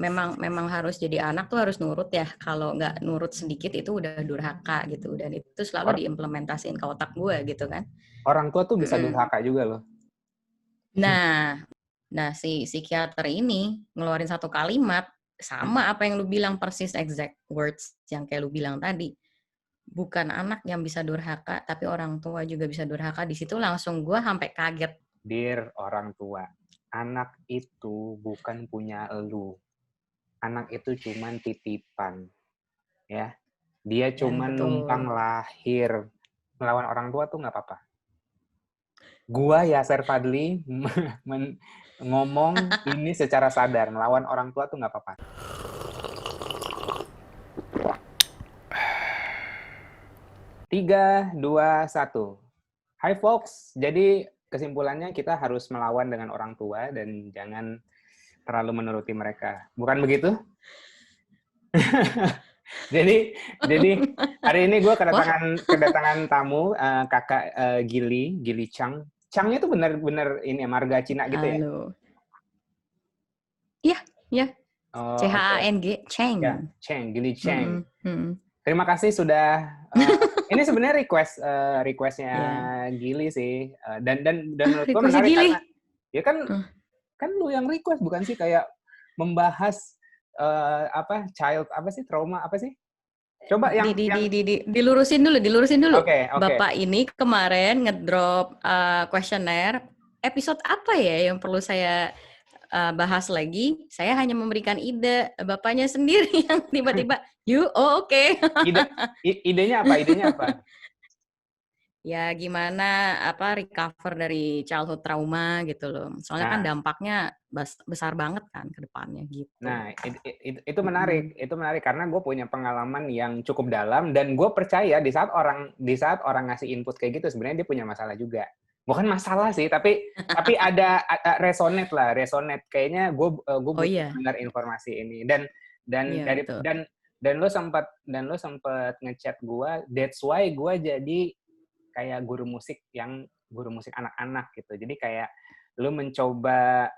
memang harus jadi anak tuh harus nurut ya. Kalau nggak nurut sedikit itu udah durhaka gitu. Dan itu selalu diimplementasiin ke otak gue gitu kan. Orang tua tuh bisa durhaka juga loh. Nah si psikiater ini ngeluarin satu kalimat sama apa yang lu bilang, persis exact words yang kayak lu bilang tadi. Bukan anak yang bisa durhaka, tapi orang tua juga bisa durhaka. Di situ langsung gue sampai kaget. Dear orang tua, anak itu bukan punya elu. Anak itu cuman titipan. Ya. Dia cuman numpang lahir. Melawan orang tua tuh nggak apa-apa. Gua Yaser Fadli ngomong ini secara sadar. Melawan orang tua tuh nggak apa-apa. 3, 2, 1. Hai folks, jadi kesimpulannya kita harus melawan dengan orang tua dan jangan terlalu menuruti mereka. Bukan begitu? Jadi hari ini gue kedatangan tamu kakak Gili Chang. Changnya tuh bener-bener ini marga Cina gitu ya? Iya. C-H-A-N-G, Cheng. Ya, Cheng, Gili Cheng. Terima kasih sudah. Ini sebenarnya requestnya Gili sih. Dan menurut gue menarik karena ya kan lu yang request bukan sih, kayak membahas trauma apa sih? Coba yang dilurusin dulu. Okay. Bapak ini kemarin ngedrop kuesioner. Episode apa ya yang perlu saya bahas lagi? Saya hanya memberikan ide, bapaknya sendiri yang tiba-tiba, oke. Idenya apa? Ya gimana recover dari childhood trauma gitu loh. Soalnya kan dampaknya besar banget kan ke depannya gitu. Nah, itu menarik. Itu menarik karena gue punya pengalaman yang cukup dalam dan gue percaya di saat orang ngasih input kayak gitu sebenarnya dia punya masalah juga. Bukan masalah sih, tapi ada resonate. Kayaknya gue butuh dengar informasi ini dan lo sempat ngechat gue. That's why gue jadi kayak guru musik anak-anak gitu. Jadi kayak lo mencoba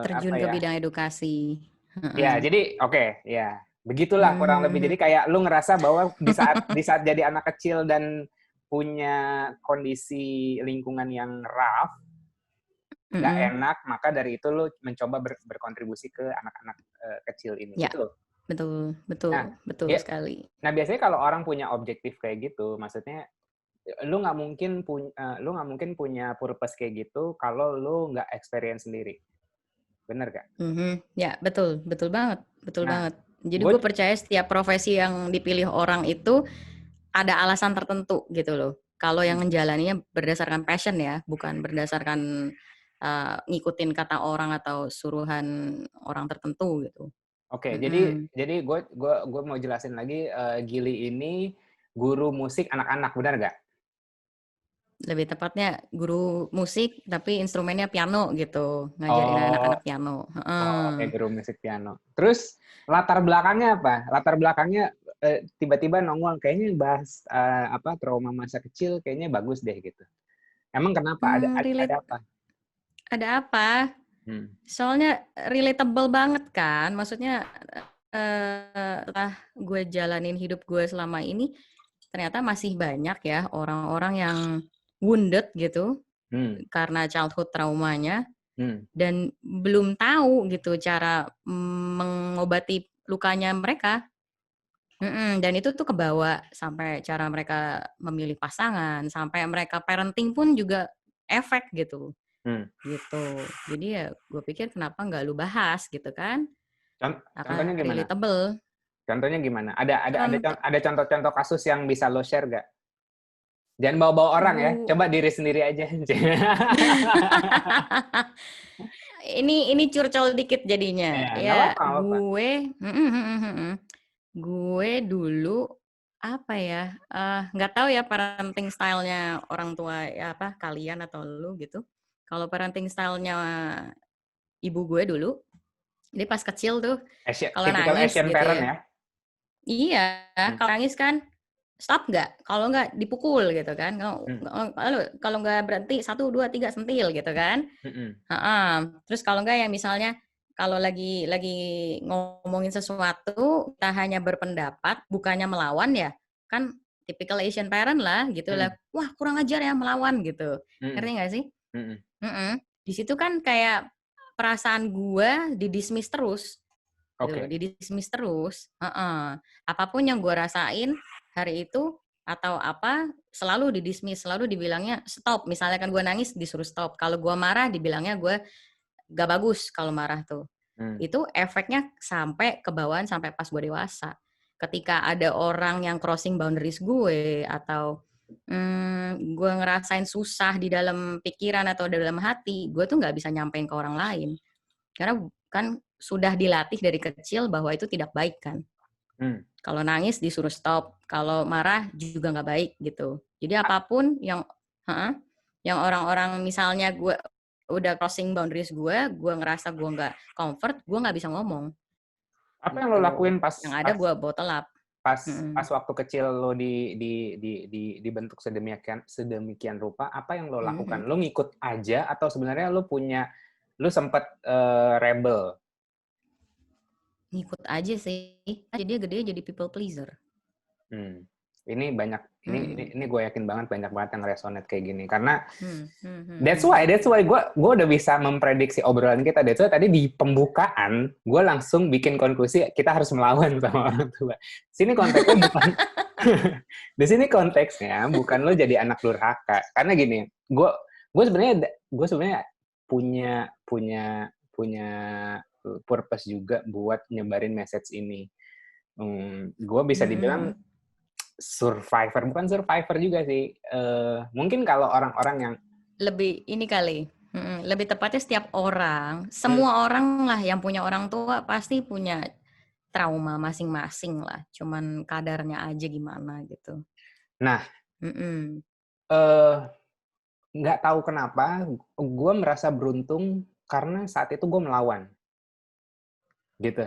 terjun ke bidang edukasi. Ya, jadi ya begitulah kurang lebih. Jadi kayak lu ngerasa bahwa di saat jadi anak kecil dan punya kondisi lingkungan yang rough, nggak enak, maka dari itu lu mencoba berkontribusi ke anak-anak kecil ini. Ya, betul sekali. Nah, biasanya kalau orang punya objektif kayak gitu, maksudnya lu nggak mungkin punya purpose kayak gitu kalau lu nggak experience sendiri. Bener gak? Ya, betul banget. Jadi gue percaya setiap profesi yang dipilih orang itu ada alasan tertentu gitu loh. Kalau yang menjalaninya berdasarkan passion ya, bukan berdasarkan ngikutin kata orang atau suruhan orang tertentu gitu. Oke, jadi gue mau jelasin lagi, Gili ini guru musik anak-anak, benar nggak? Lebih tepatnya guru musik tapi instrumennya piano gitu, ngajarin anak-anak piano. Oke, guru musik piano. Terus latar belakangnya apa? Latar belakangnya tiba-tiba nongol kayaknya bahas trauma masa kecil, kayaknya bagus deh gitu. Emang kenapa? Ada apa? Ada apa? Soalnya relatable banget kan, maksudnya setelah gue jalanin hidup gue selama ini, ternyata masih banyak ya orang-orang yang wounded gitu karena childhood traumanya dan belum tahu gitu cara mengobati lukanya mereka. Dan itu tuh kebawa sampai cara mereka memilih pasangan, sampai mereka parenting pun juga efek gitu. Gitu. Jadi ya gue pikir kenapa nggak lu bahas gitu kan? Contohnya gimana? Relatable. Contohnya gimana? Ada contoh-contoh kasus yang bisa lo share gak? Jangan bawa-bawa orang ya, coba diri sendiri aja. Ini curcol dikit jadinya. Ya, gue dulu apa ya? Nggak tahu ya parenting style-nya orang tua ya kalian atau lu gitu. Kalau parenting style-nya ibu gue dulu, jadi pas kecil tuh kalau nangis Asian gitu parent ya. Iya, kalau nangis kan stop nggak? Kalau nggak dipukul gitu kan. Kalau nggak berhenti 1, 2, 3 sentil gitu kan. Terus kalau nggak yang misalnya kalau lagi ngomongin sesuatu, kita hanya berpendapat, bukannya melawan ya, kan typical Asian parent lah gitu lah. Wah, kurang ajar ya melawan gitu. Ngerti nggak sih? Di situ kan kayak perasaan gue didismiss terus. Gitu loh, didismiss terus. Apapun yang gue rasain hari itu atau apa selalu didismiss, selalu dibilangnya stop. Misalnya kan gue nangis disuruh stop. Kalau gue marah dibilangnya gue gak bagus kalau marah tuh. Itu efeknya sampai ke bawaan sampai pas gue dewasa. Ketika ada orang yang crossing boundaries gue atau gue ngerasain susah di dalam pikiran atau dalam hati, gue tuh nggak bisa nyampein ke orang lain. Karena kan sudah dilatih dari kecil bahwa itu tidak baik kan. Kalau nangis disuruh stop, kalau marah juga nggak baik gitu. Jadi apapun yang orang-orang misalnya gue udah crossing boundaries gue ngerasa gue nggak comfort, gue nggak bisa ngomong. Apa yang lo lakuin pas yang ada gue bottle up. Pas waktu kecil lo dibentuk sedemikian rupa, apa yang lo lakukan? Lo ngikut aja atau sebenarnya lo sempat rebel? Ngikut aja sih. Jadi dia gede jadi people pleaser. Ini banyak, ini gue yakin banyak banget yang resonate kayak gini karena that's why gue udah bisa memprediksi obrolan kita. That's why tadi di pembukaan gue langsung bikin konklusi kita harus melawan sama orang tua. Di sini konteksnya bukan lo jadi anak durhaka. Karena gini, gue sebenarnya punya purpose juga buat nyebarin message ini. Gue bisa dibilang bukan survivor juga sih. Mungkin kalau orang-orang yang lebih ini kali, lebih tepatnya setiap orang, semua orang lah yang punya orang tua pasti punya trauma masing-masing lah. Cuman kadarnya aja gimana gitu. Nah, nggak tahu kenapa gue merasa beruntung karena saat itu gue melawan. Gitu.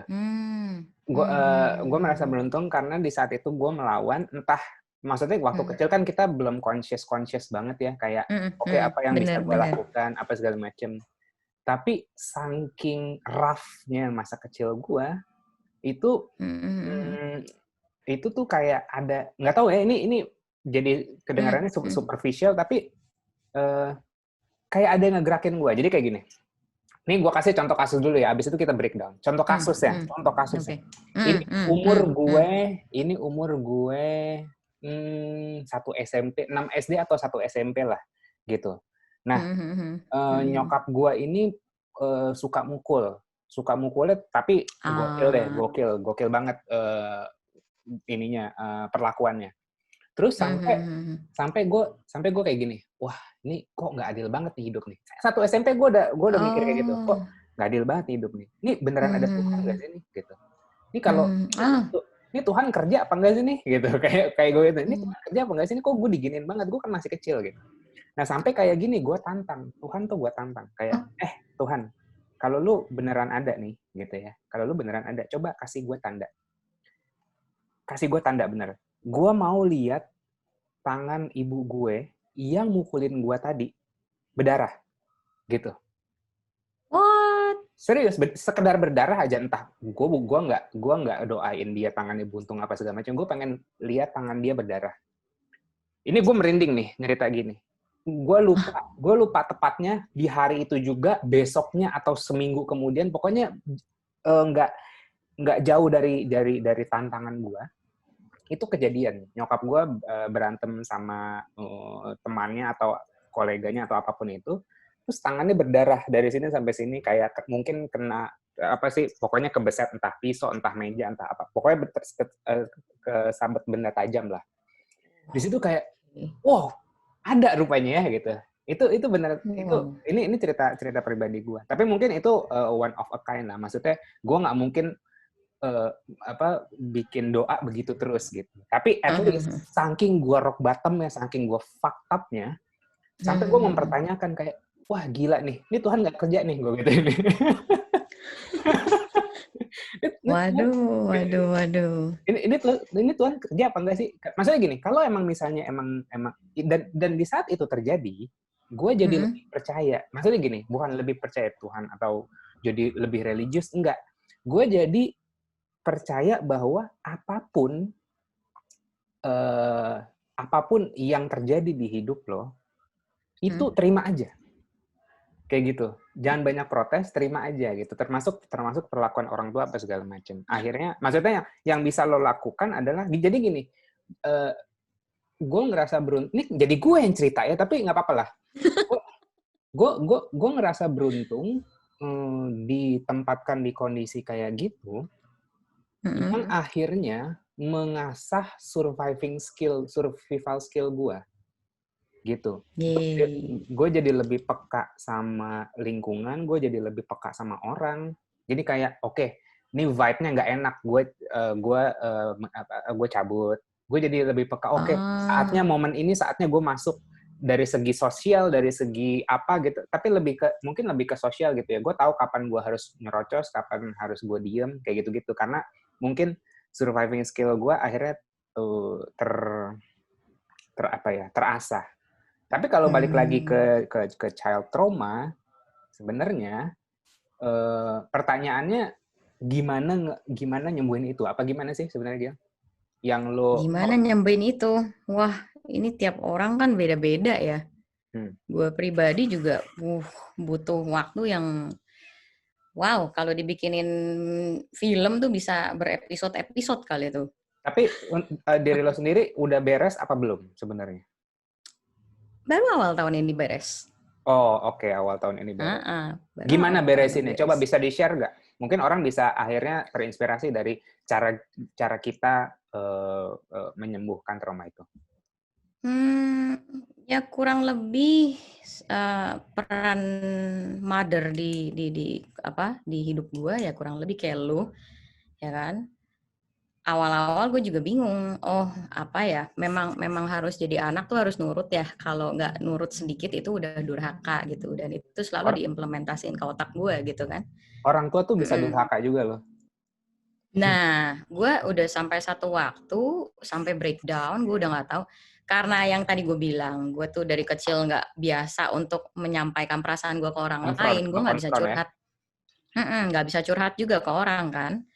Gue merasa beruntung karena di saat itu gue melawan, entah maksudnya waktu kecil kan kita belum conscious banget ya, kayak oke, apa yang bisa gue lakukan, apa segala macem. Tapi saking rough-nya masa kecil gue itu tuh kayak ada, nggak tahu ya, ini jadi kedengarannya superficial, tapi kayak ada yang ngegerakin gue. Jadi kayak gini. Ini gue kasih contoh kasus dulu ya, abis itu kita breakdown. Contoh kasus ya. Okay. Ini umur gue 1 SMP, 6 SD atau 1 SMP lah, gitu. Nah, nyokap gue ini suka mukulnya, tapi gokil banget perlakuannya. Terus sampai gue kayak gini, wah ini kok nggak adil banget nih hidup nih. 1 SMP gue udah mikir kayak gitu, kok nggak adil banget nih hidup nih. Ini beneran ada Tuhan nggak sih nih? Gitu. Ini kalau ini Tuhan kerja apa enggak sih nih? Gitu. Kayak gue gitu. Ini Tuhan kerja apa enggak sih nih? Kok gue diginiin banget? Gue kan masih kecil gitu. Nah sampai kayak gini gue tantang Tuhan tuh, gue tantang kayak Tuhan, kalau lu beneran ada nih, gitu ya. Kalau lu beneran ada, coba kasih gue tanda bener. Gue mau lihat tangan ibu gue yang mukulin gue tadi berdarah, gitu. What? Serius, sekedar berdarah aja, entah gue nggak doain dia tangannya buntung apa segala macam. Gue pengen lihat tangan dia berdarah. Ini gue merinding nih nyerita gini. Gue lupa tepatnya di hari itu juga, besoknya atau seminggu kemudian, pokoknya nggak jauh dari tantangan gue. Itu kejadian, nyokap gue berantem sama temannya atau koleganya atau apapun itu, terus tangannya berdarah dari sini sampai sini, kayak mungkin kena apa sih, pokoknya kebeset, entah pisau, entah meja, entah apa, pokoknya kesabet benda tajam lah. Di situ kayak, wow, ada rupanya ya gitu. Itu benar, ini cerita pribadi gue. Tapi mungkin itu one of a kind lah, maksudnya gue nggak mungkin bikin doa begitu terus gitu. Tapi at least saking gue rock bottom-nya, saking gue fucked up-nya, sampai gue mempertanyakan kayak, wah gila nih, ini Tuhan nggak kerja nih, gue gitu ini. Waduh. Ini Tuhan kerja apa enggak sih? Maksudnya gini, kalau emang misalnya emang dan di saat itu terjadi, gue jadi lebih percaya. Maksudnya gini, bukan lebih percaya Tuhan atau jadi lebih religius, enggak. Gue jadi percaya bahwa apapun yang terjadi di hidup lo, itu terima aja. Kayak gitu. Jangan banyak protes, terima aja gitu. Termasuk perlakuan orang tua apa segala macam. Akhirnya, maksudnya yang bisa lo lakukan adalah, jadi gini, gue ngerasa beruntung, ini jadi gue yang cerita ya, tapi nggak apa-apa lah. Gue ngerasa beruntung ditempatkan di kondisi kayak gitu, yang akhirnya mengasah survival skill gue. Gitu. Gue jadi lebih peka sama lingkungan, gue jadi lebih peka sama orang. Jadi kayak, oke, ini vibe-nya nggak enak, gue cabut. Gue jadi lebih peka, oke, saatnya momen ini, saatnya gue masuk dari segi sosial, dari segi apa gitu. Tapi mungkin lebih ke sosial gitu ya. Gue tahu kapan gue harus nyerocos, kapan harus gue diem, kayak gitu-gitu. Karena mungkin surviving skill gue akhirnya terasah. Tapi kalau balik lagi ke child trauma, sebenarnya pertanyaannya gimana nyembuhin itu? Apa gimana sih sebenarnya dia? Yang lo gimana nyembuhin itu? Wah, ini tiap orang kan beda-beda ya. Gue pribadi juga butuh waktu yang wow, kalau dibikinin film tuh bisa berepisode-episode kali itu. Tapi diri lo sendiri udah beres apa belum sebenarnya? Baru awal tahun ini beres. Oh, oke, awal tahun ini beres. Gimana beresinnya? Coba bisa di-share nggak? Mungkin orang bisa akhirnya terinspirasi dari cara kita menyembuhkan trauma itu. Ya kurang lebih peran mother di hidup gue ya kurang lebih kayak lu, ya kan? Awal-awal gue juga bingung. Oh, apa ya? Memang harus jadi anak tuh harus nurut ya. Kalau nggak nurut sedikit itu udah durhaka gitu. Dan itu selalu diimplementasiin ke otak gue gitu kan. Orang tua tuh bisa durhaka juga loh. Nah, gue udah sampai satu waktu sampai breakdown, gue udah nggak tahu. Karena yang tadi gue bilang, gue tuh dari kecil nggak biasa untuk menyampaikan perasaan gue ke orang lain. Gue nggak bisa curhat. Nggak bisa curhat juga ke orang kan.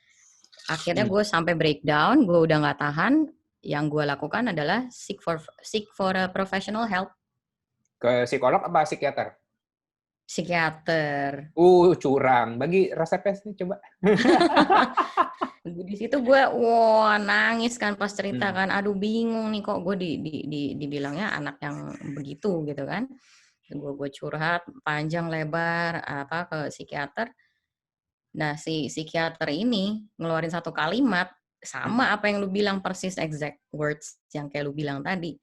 Akhirnya gue sampai breakdown, gue udah nggak tahan. Yang gue lakukan adalah seek for a professional help. Ke psikolog apa psikiater? Psikiater. Curang. Bagi resepnya sih coba. Di situ gue nangis kan pas cerita kan, aduh bingung nih kok gue dibilangnya anak yang begitu gitu kan. Gue curhat panjang lebar ke psikiater. Nah si psikiater ini ngeluarin satu kalimat sama apa yang lu bilang, persis exact words yang kayak lu bilang tadi.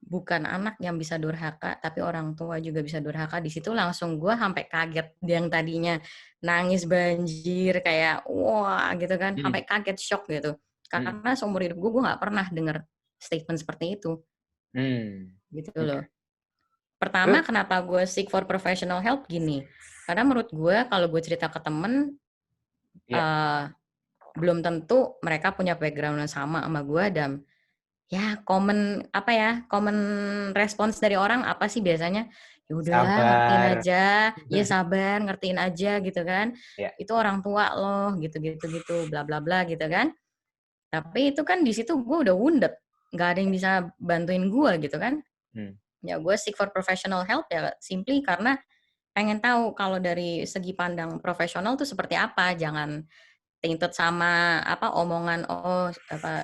Bukan anak yang bisa durhaka, tapi orang tua juga bisa durhaka. Di situ langsung gue sampai kaget, yang tadinya nangis banjir kayak wah gitu kan, sampai kaget shock gitu. Karena seumur hidup gue nggak pernah dengar statement seperti itu. Gitu loh. Pertama, kenapa gue seek for professional help gini? Karena menurut gue kalau gue cerita ke temen, belum tentu mereka punya background yang sama gue, dan ya common respons dari orang apa sih biasanya? Ya udahlah, ngertiin aja, ya sabar, ngertiin aja gitu kan. Itu orang tua loh, gitu bla bla bla gitu kan. Tapi itu kan di situ gue udah wounded, nggak ada yang bisa bantuin gue gitu kan. Ya gue seek for professional help ya simply karena pengen tahu kalau dari segi pandang profesional tuh seperti apa. Jangan tainted sama omongan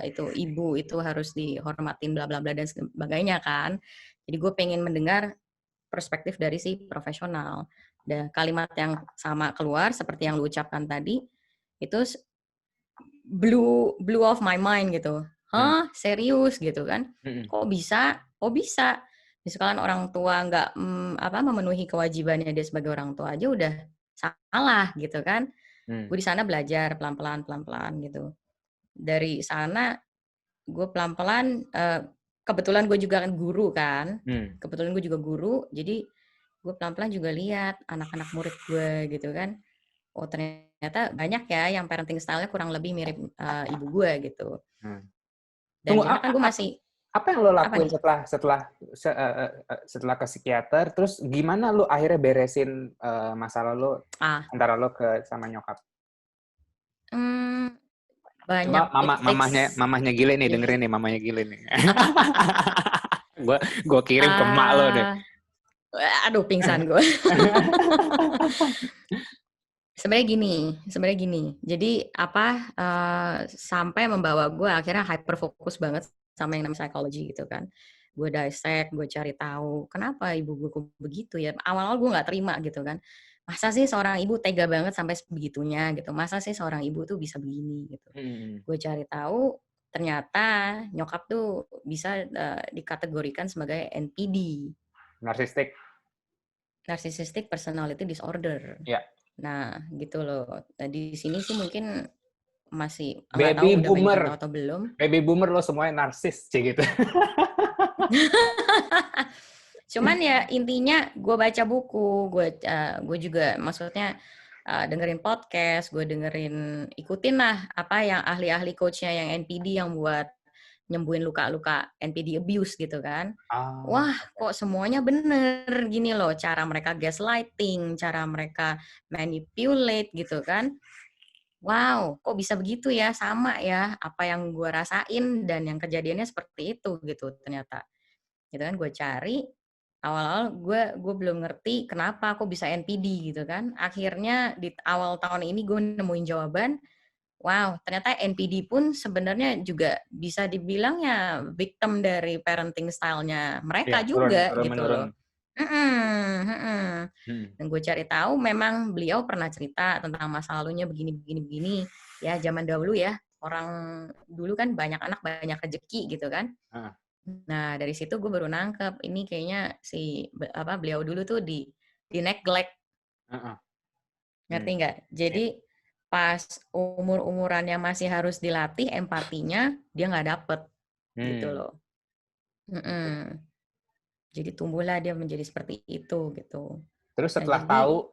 itu ibu itu harus dihormatin bla bla bla dan sebagainya kan. Jadi gue pengen mendengar perspektif dari si profesional. Dan kalimat yang sama keluar seperti yang lu ucapkan tadi itu blew off my mind gitu. Hah, serius gitu kan? Kok bisa? Misalkan orang tua nggak memenuhi kewajibannya dia sebagai orang tua aja udah salah gitu kan? Gue di sana belajar pelan-pelan gitu. Dari sana gue pelan-pelan, kebetulan gue juga kan guru kan. Kebetulan gue juga guru, jadi gue pelan-pelan juga lihat anak-anak murid gue gitu kan. Oh ternyata banyak ya yang parenting style-nya kurang lebih mirip ibu gue gitu. Dan karena kan gue masih Apa yang lo Apa lakuin nih? setelah ke psikiater? Terus gimana lo akhirnya beresin masalah lo antara lo sama nyokap? Banyak Coba it takes mamahnya Gile nih, yes. dengerin nih mamahnya Gile nih. Apa? Gua kirim ke emak lo deh. Aduh, pingsan gue. Sebenarnya gini. Jadi sampai membawa gue akhirnya hyper fokus banget sama yang namanya psikologi gitu kan. Gue dissect, gue cari tahu kenapa ibu gue kok begitu ya. Awal-awal gue nggak terima gitu kan. Masa sih seorang ibu tega banget sampai begitunya gitu. Masa sih seorang ibu tuh bisa begini gitu. Gue cari tahu ternyata nyokap tuh bisa dikategorikan sebagai NPD. Narcissistic Personality Disorder. Ya. Nah, gitu loh. Nah, di sini sih mungkin masih nggak tahu Baby udah banyak yang boomer. tahu atau belum. Baby boomer lo semuanya narsis, gitu. Cuman ya intinya gue baca buku, gue juga maksudnya dengerin podcast, gue ikutin lah apa yang ahli-ahli coachnya yang NPD yang buat nyembuhin luka-luka NPD abuse gitu kan. Wah, kok semuanya bener gini loh, cara mereka gaslighting, cara mereka manipulate gitu kan. Wow, kok bisa begitu ya, sama ya apa yang gue rasain dan yang kejadiannya seperti itu gitu ternyata. Gitu kan gue cari, awal-awal gue belum ngerti kenapa kok bisa NPD gitu kan. Akhirnya di awal tahun ini gue nemuin jawaban. Wow, ternyata NPD pun sebenarnya juga bisa dibilang ya victim dari parenting style-nya mereka Ya, turun juga gitu menurun. loh. Dan gue cari tahu memang beliau pernah cerita tentang masa lalunya begini. Ya zaman dahulu ya, orang dulu kan banyak anak banyak rezeki gitu kan. Nah dari situ gue baru nangkep ini kayaknya beliau dulu tuh di neglect. Ngerti nggak? Jadi pas umurannya masih harus dilatih empatinya, dia nggak dapet gitu loh. Jadi tumbuhlah dia menjadi seperti itu gitu. Terus setelah tahu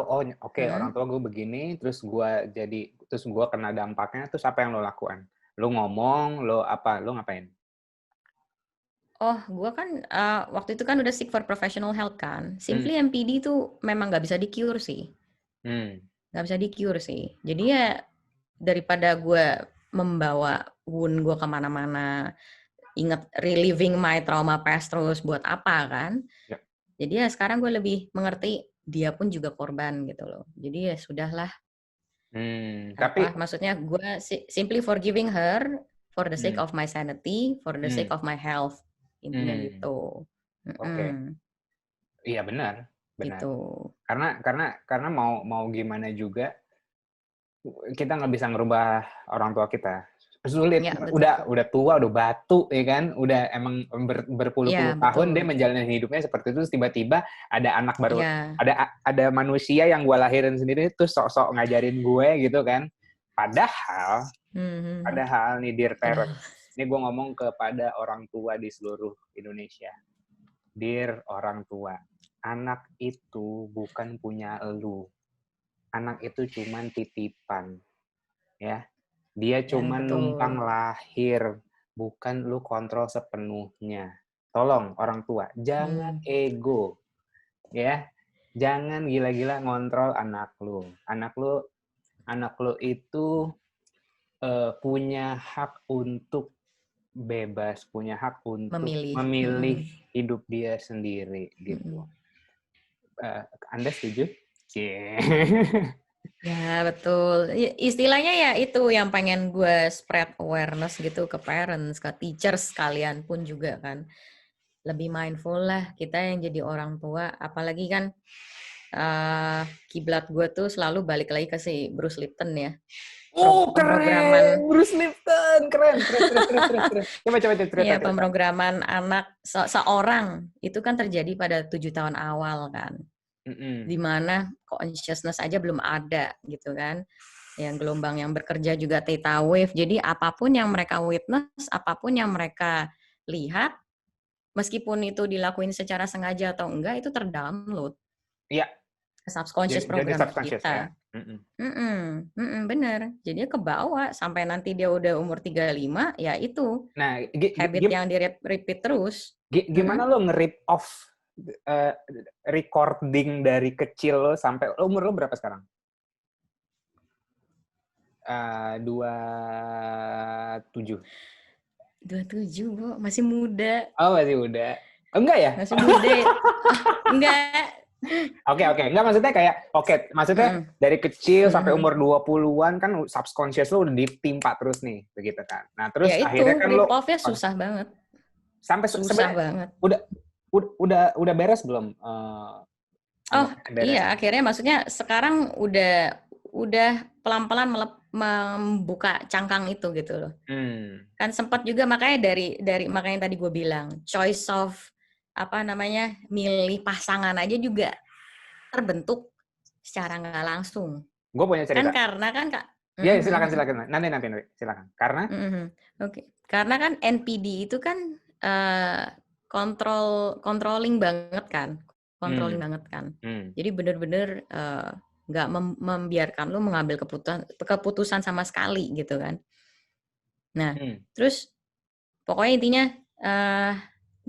oh oke, orang tua gue begini, terus gue kena dampaknya, terus apa yang lo lakukan? Lo ngomong, lo ngapain? Oh, gue kan waktu itu kan udah seek for professional help kan. Simply NPD itu memang nggak bisa di-cure sih. Nggak bisa di-cure sih. Jadi ya daripada gue membawa wound gue kemana-mana, inget reliving my trauma past terus buat apa kan. Ya. Jadi ya sekarang gue lebih mengerti dia pun juga korban gitu loh. Jadi ya sudahlah. Tapi maksudnya gue simply forgiving her for the sake of my sanity, for the sake of my health. Intinya gitu. Oke. Iya benar. Gitu. Karena mau gimana juga kita nggak bisa ngerubah orang tua kita. Sulit. Ya, udah tua, udah batu ya kan, udah emang berpuluh-puluh tahun dia menjalani hidupnya seperti itu, terus tiba-tiba ada anak baru, ada manusia yang gue lahirin sendiri tuh sok-sok ngajarin gue gitu kan. Padahal nih dear parents, ini gue ngomong kepada orang tua di seluruh Indonesia. Dear orang tua, anak itu bukan punya elu. Anak itu cuman titipan. Ya. Dia cuman numpang lahir, bukan lu kontrol sepenuhnya. Tolong orang tua, jangan ego. Ya. Jangan gila-gila ngontrol anak lu. Anak lu itu punya hak untuk bebas, punya hak untuk memilih hidup dia sendiri gitu. Anda setuju? Ya betul. Istilahnya ya itu yang pengen gue spread awareness gitu ke parents, ke teachers kalian pun juga kan. Lebih mindful lah kita yang jadi orang tua. Apalagi kan kiblat gue tuh selalu balik lagi ke si Bruce Lipton ya. Keren! Bruce Lipton! Keren. Coba cerita. Iya, pemrograman anak seorang itu kan terjadi pada 7 tahun awal kan. Di mana consciousness aja belum ada gitu kan. Yang gelombang yang bekerja juga theta wave. Jadi apapun yang mereka witness, apapun yang mereka lihat, meskipun itu dilakuin secara sengaja atau enggak, itu terdownload. Iya. subconscious Jadi program subconscious ya. kita. Bener. Jadinya kebawa sampai nanti dia udah umur 35, ya itu Nah, habit yang di-repeat terus. Gimana lo nge-rip off recording dari kecil lo sampai umur lo berapa sekarang? 27. 27, Bu. Masih muda. Oh, masih muda. Enggak ya? Masih muda. Enggak. Oke. Enggak, maksudnya kayak, maksudnya dari kecil sampai umur 20-an kan subconscious lo udah ditimpa terus nih, begitu kan. Nah, terus Ya akhirnya itu, kan rip lo off-nya susah banget. sampai Susah banget. Udah beres belum? Iya, akhirnya maksudnya sekarang udah pelan-pelan membuka cangkang itu gitu loh. Kan sempat juga makanya dari makanya tadi gue bilang choice of milih pasangan aja juga terbentuk secara nggak langsung. Gue punya cerita. Kan karena kan Kak. Iya, silakan. Nanti silakan. Karena Karena kan NPD itu kan controlling banget kan. Jadi benar-benar nggak membiarkan lu mengambil keputusan sama sekali gitu kan. Nah, terus pokoknya intinya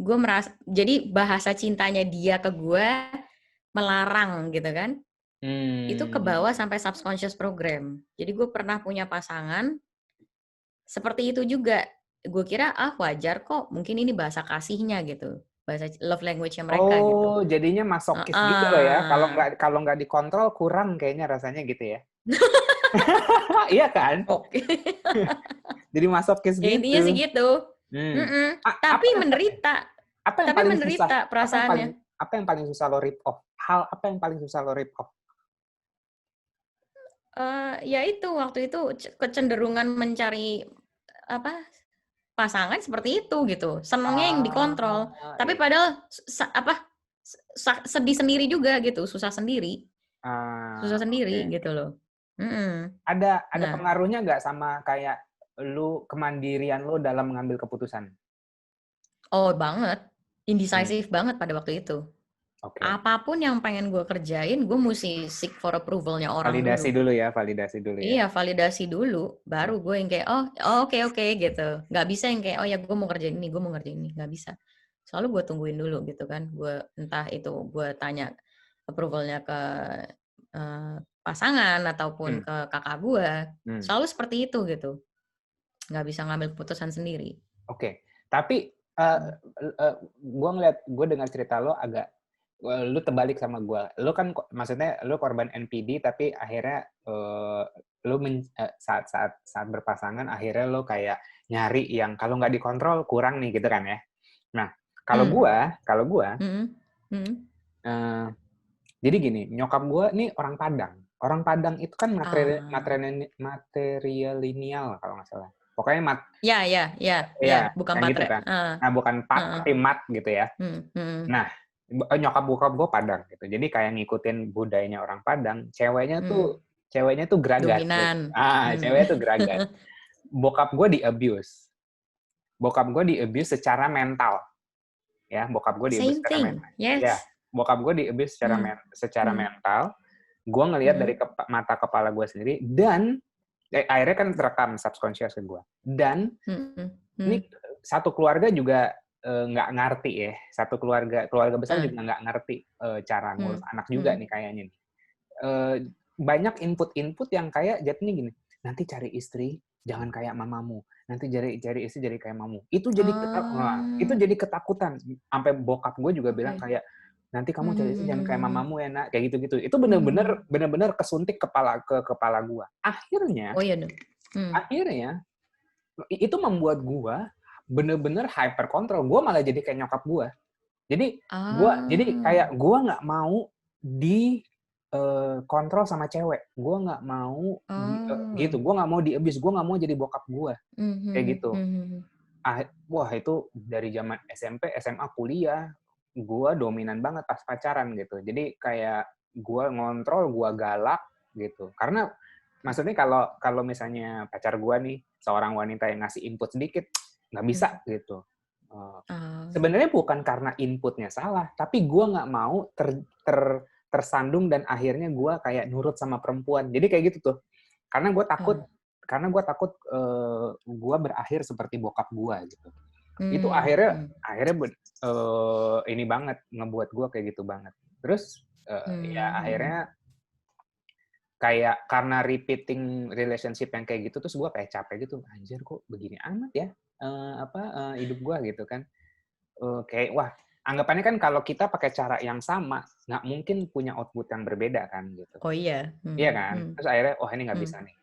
gue merasa, jadi bahasa cintanya dia ke gue melarang gitu kan. Itu ke bawah sampai subconscious program. Jadi gue pernah punya pasangan seperti itu juga. Gue kira wajar kok, mungkin ini bahasa kasihnya gitu, bahasa love language-nya mereka gitu. Oh, jadinya masokis gitu loh ya. Kalau nggak dikontrol kurang kayaknya rasanya gitu ya. Iya kan? Oke. Jadi masokis Ya, gitu. intinya sih gitu. Tapi menderita. Tapi menderita perasaannya. Apa yang paling susah lo rip off? Hal apa yang paling susah lo rip off? Ya itu waktu itu kecenderungan mencari pasangan seperti itu gitu. Senangnya yang dikontrol. Tapi padahal sedih sendiri juga gitu, susah sendiri. Susah sendiri gitu loh. Ada pengaruhnya nggak sama kayak lu kemandirian lu dalam mengambil keputusan? Oh, banget. Indecisive banget pada waktu itu. Apapun yang pengen gue kerjain, gue mesti seek for approval-nya orang validasi dulu. Validasi dulu ya. Iya, validasi dulu. Baru gue yang kayak, oke gitu. Nggak bisa yang kayak, ya gue mau kerjain ini, gue mau ngerjain ini. Nggak bisa. Selalu gue tungguin dulu gitu kan. Gue entah itu gue tanya approval-nya ke pasangan ataupun ke kakak gue. Selalu seperti itu gitu. Nggak bisa ngambil keputusan sendiri. Oke. Tapi gue dengar cerita lo agak lu terbalik sama gue. Lu kan maksudnya lu korban NPD tapi akhirnya lu saat berpasangan akhirnya lu kayak nyari yang kalau nggak dikontrol kurang nih gitu kan ya. Nah, kalau gue jadi gini, nyokap gue nih orang Padang. Orang Padang itu kan materialinial kalau nggak salah. Pokoknya bukan matre. Gitu kan. Nah, bukan tapi mat gitu ya. Nah, nyokap bokap gue Padang gitu. Jadi kayak ngikutin budayanya orang Padang, ceweknya tuh geragat. Dominan. Gitu. Ceweknya tuh geragat. Bokap gue di-abuse. Bokap gue di-abuse secara mental. Ya, bokap gue di-abuse secara mental. Yes. Ya, bokap gue di-abuse secara mental. Gue ngelihat dari mata kepala gue sendiri dan akhirnya kan terekam subconscious ke gue. Dan ini satu keluarga juga nggak ngerti ya. Satu keluarga besar juga nggak ngerti cara ngurus anak juga nih kayaknya nih. Banyak input yang kayak jadinya gini. Nanti cari istri jangan kayak mamamu. Nanti cari istri jadi kayak mamamu. Itu jadi ketakutan. Sampai bokap gue juga bilang kayak nanti kamu cari istri jangan kayak mamamu ya nak, kayak gitu-gitu. Itu bener-bener kesuntik ke kepala gue. Akhirnya itu membuat gue bener-bener hyper control. Gue malah jadi kayak nyokap gue. Jadi kayak gue nggak mau kontrol sama cewek. Gue nggak mau gitu. Gue nggak mau di-abuse. Gue nggak mau jadi bokap gue. Kayak gitu. Wah, itu dari zaman SMP, SMA, kuliah, gue dominan banget pas pacaran gitu. Jadi kayak gue ngontrol, gue galak gitu. Karena maksudnya kalau misalnya pacar gue nih, seorang wanita yang ngasih input sedikit, nggak bisa gitu. Sebenarnya bukan karena inputnya salah, tapi gue nggak mau tersandung dan akhirnya gue kayak nurut sama perempuan. Jadi kayak gitu tuh. Karena gue takut, gue berakhir seperti bokap gue gitu. Itu akhirnya ini banget ngebuat gue kayak gitu banget. Terus ya akhirnya kayak karena repeating relationship yang kayak gitu, terus gue kayak capek gitu, anjir kok begini amat ya hidup gue gitu kan. Kayak wah, anggapannya kan kalau kita pakai cara yang sama, nggak mungkin punya output yang berbeda kan gitu. Oh iya. Iya kan? Terus akhirnya, oh ini nggak bisa nih.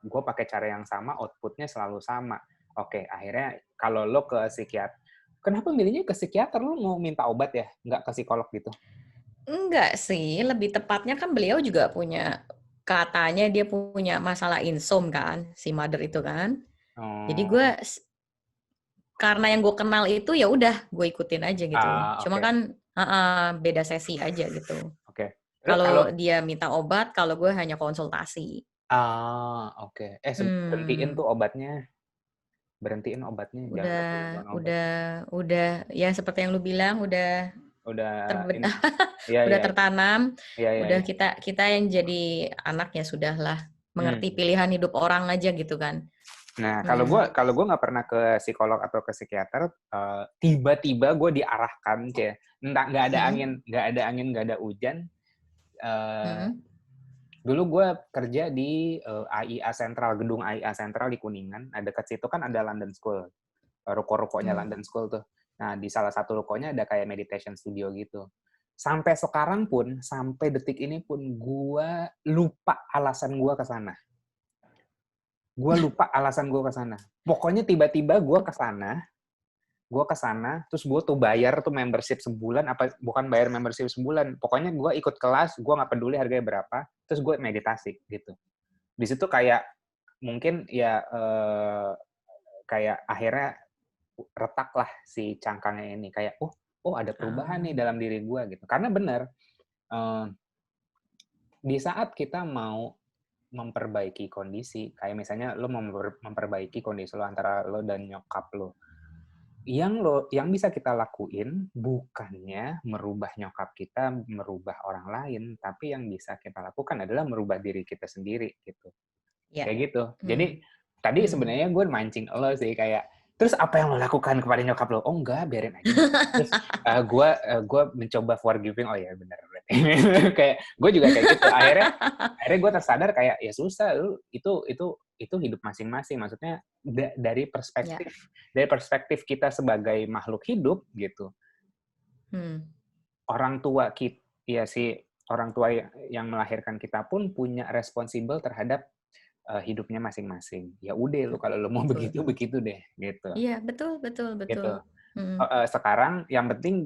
Gue pakai cara yang sama, outputnya selalu sama. Oke, akhirnya kalau lo ke psikiater, kenapa milihnya ke psikiater? Lo mau minta obat ya? Nggak ke psikolog gitu? Enggak sih, lebih tepatnya kan beliau juga punya, katanya dia punya masalah insom kan, si mother itu kan. Jadi gue karena yang gue kenal itu ya udah gue ikutin aja gitu. Cuma kan beda sesi aja gitu. Oke. Kalau dia minta obat, kalau gue hanya konsultasi. Oke. Berhentiin tuh obatnya. Berhentiin obatnya, jangan keterlaluan obat. Udah ya seperti yang lu bilang udah Iya. tertanam. Iya. Udah kita yang jadi anak ya sudahlah mengerti pilihan hidup orang aja gitu kan. Nah, kalau gue nggak pernah ke psikolog atau ke psikiater, tiba-tiba gue diarahkan kayak nggak ada angin, nggak ada hujan. Dulu gue kerja di AIA Sentral, gedung AIA Sentral di Kuningan. Dekat situ kan ada London School, ruko-rukonya London School tuh. Nah, di salah satu rukonya ada kayak meditation studio gitu. Sampai sekarang pun, sampai detik ini pun, gue lupa alasan gue ke sana. Pokoknya tiba-tiba gue ke sana, terus gue tuh bayar tuh membership sebulan, bukan bayar membership sebulan, pokoknya gue ikut kelas, gue nggak peduli harganya berapa, terus gue meditasi gitu. Di situ kayak mungkin ya kayak akhirnya retak lah si cangkangnya ini, kayak oh ada perubahan nih dalam diri gue gitu. Karena benar, di saat kita mau memperbaiki kondisi, kayak misalnya lo mau memperbaiki kondisi lo antara lo dan nyokap lo, yang bisa kita lakuin bukannya merubah nyokap kita, merubah orang lain, tapi yang bisa kita lakukan adalah merubah diri kita sendiri gitu. Kayak gitu. Jadi tadi sebenarnya gue mancing lo sih kayak, terus apa yang lo lakukan kepada nyokap lo? Oh enggak, biarin aja. Terus gue mencoba forgiving. Oh ya benar berarti. Kayak gue juga kayak gitu. Akhirnya gue tersadar kayak ya susah, itu hidup masing-masing. Maksudnya dari perspektif kita sebagai makhluk hidup gitu. Orang tua kita, ya si orang tua yang melahirkan kita pun punya responsibel terhadap hidupnya masing-masing. Ya udah lu kalau lu mau begitu deh gitu. Iya, betul. Gitu. Sekarang yang penting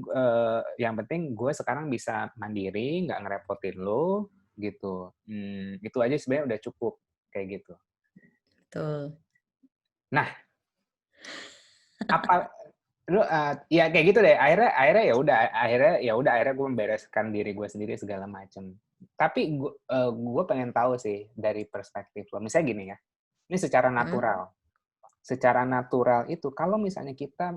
gue sekarang bisa mandiri, nggak ngerepotin lo gitu. Itu aja sebenarnya udah cukup kayak gitu. Betul. Nah, apa lu ya kayak gitu deh. Akhirnya ya udah akhirnya gue membereskan diri gue sendiri segala macam. Tapi gue pengen tahu sih dari perspektif lo. Misalnya gini ya. Ini secara natural. Secara natural itu kalau misalnya kita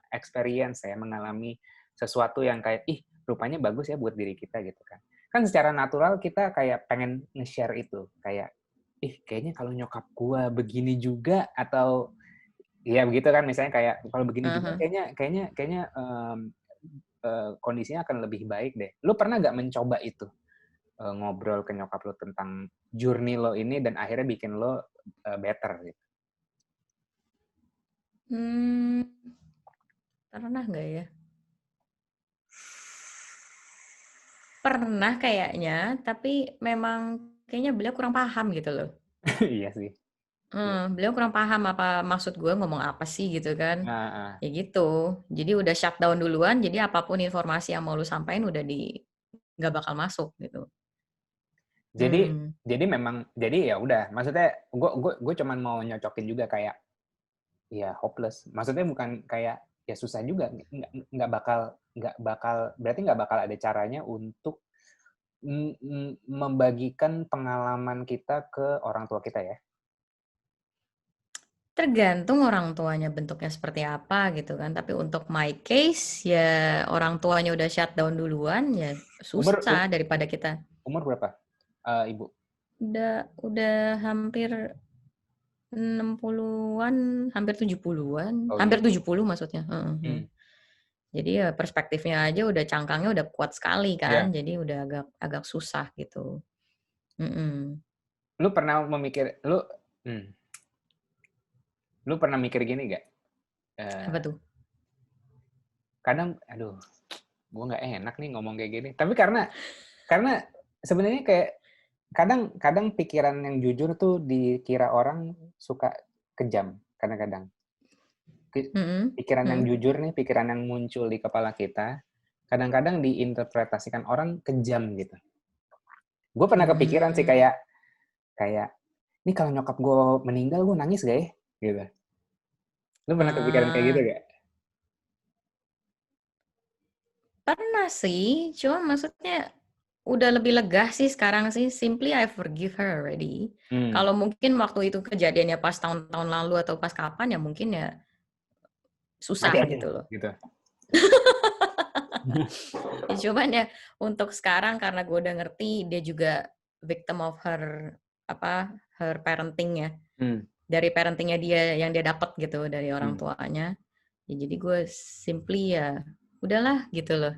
experience ya, mengalami sesuatu yang kayak rupanya bagus ya buat diri kita gitu kan. Kan secara natural kita kayak pengen nge-share itu, kayak kayaknya kalau nyokap gua begini juga, atau ya begitu kan, misalnya kayak kalau begini juga kayaknya kondisinya akan lebih baik deh. Lu pernah nggak mencoba itu? Ngobrol ke nyokap lo tentang journey lo ini dan akhirnya bikin lo better gitu. Pernah nggak ya? Pernah kayaknya, tapi memang kayaknya beliau kurang paham gitu loh. Iya sih. Beliau kurang paham apa maksud gue ngomong apa sih gitu kan. Ya gitu. Jadi udah shutdown duluan, jadi apapun informasi yang mau lu sampaikan udah nggak bakal masuk gitu. Jadi memang, jadi ya udah, maksudnya gue cuman mau nyocokin juga kayak ya hopeless. Maksudnya bukan kayak ya susah juga, nggak bakal berarti nggak bakal ada caranya untuk membagikan pengalaman kita ke orang tua kita ya. Tergantung orang tuanya bentuknya seperti apa gitu kan. Tapi untuk my case ya orang tuanya udah shutdown duluan ya susah daripada kita. Umur berapa, Ibu? Udah hampir 60-an, hampir 70-an, Oh hampir gitu. 70 maksudnya. Jadi ya perspektifnya aja udah cangkangnya udah kuat sekali kan. Yeah. Jadi udah agak susah gitu. Lu pernah memikir lu pernah mikir gini gak? Apa tuh? Kadang, aduh, gue nggak enak nih ngomong kayak gini. Tapi karena sebenarnya kayak kadang pikiran yang jujur tuh dikira orang suka kejam kadang-kadang. Pikiran yang jujur nih, pikiran yang muncul di kepala kita, kadang-kadang diinterpretasikan orang kejam gitu. Gue pernah kepikiran sih kayak ini kalau nyokap gue meninggal gue nangis gak ya? Gitu. Lu pernah kepikiran kayak gitu gak? Pernah sih, cuma maksudnya udah lebih lega sih sekarang sih. Simply I forgive her already. Kalau mungkin waktu itu kejadiannya pas tahun-tahun lalu atau pas kapan ya mungkin ya susah Mati aja, gitu loh. gitu. Ya, cuman ya untuk sekarang karena gue udah ngerti dia juga victim of her parenting ya. Dari parentingnya dia yang dia dapat gitu dari orang tuanya. Ya jadi gue simply ya udahlah gitu loh.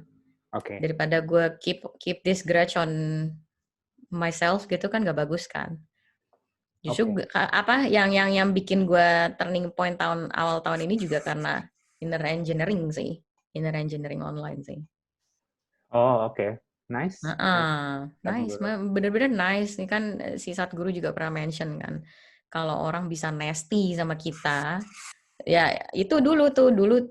Okay. Daripada gue keep this grudge on myself gitu kan gak bagus kan. Justru yang bikin gue turning point awal tahun ini juga karena inner engineering online sih. Oh, oke. Nice. Nice. Bener-bener nice. Ini kan si Satguru juga pernah mention kan. Kalau orang bisa nasty sama kita, ya itu dulu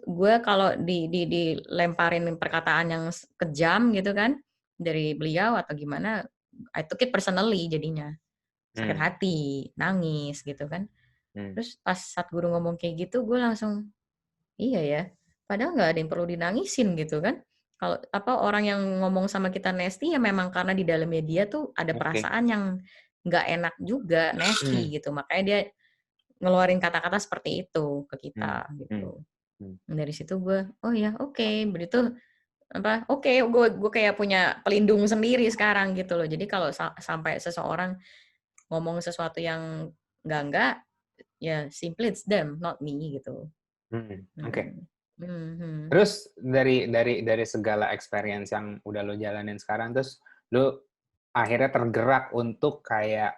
gue kalau dilemparin perkataan yang kejam gitu kan dari beliau atau gimana, I took it personally jadinya. Sakit hati, nangis gitu kan. Terus pas Satguru ngomong kayak gitu, gue langsung, iya ya, padahal nggak ada yang perlu dinangisin gitu kan. Kalau orang yang ngomong sama kita nasty ya memang karena di dalamnya dia tuh ada perasaan yang nggak enak juga, nasty gitu. Makanya dia ngeluarin kata-kata seperti itu ke kita gitu. Dari situ gue, oh ya oke, begitu gue kayak punya pelindung sendiri sekarang gitu loh. Jadi kalau sampai seseorang ngomong sesuatu yang enggak, ya simply it's them, not me gitu. Oke. Terus dari segala experience yang udah lo jalanin sekarang, terus lo akhirnya tergerak untuk kayak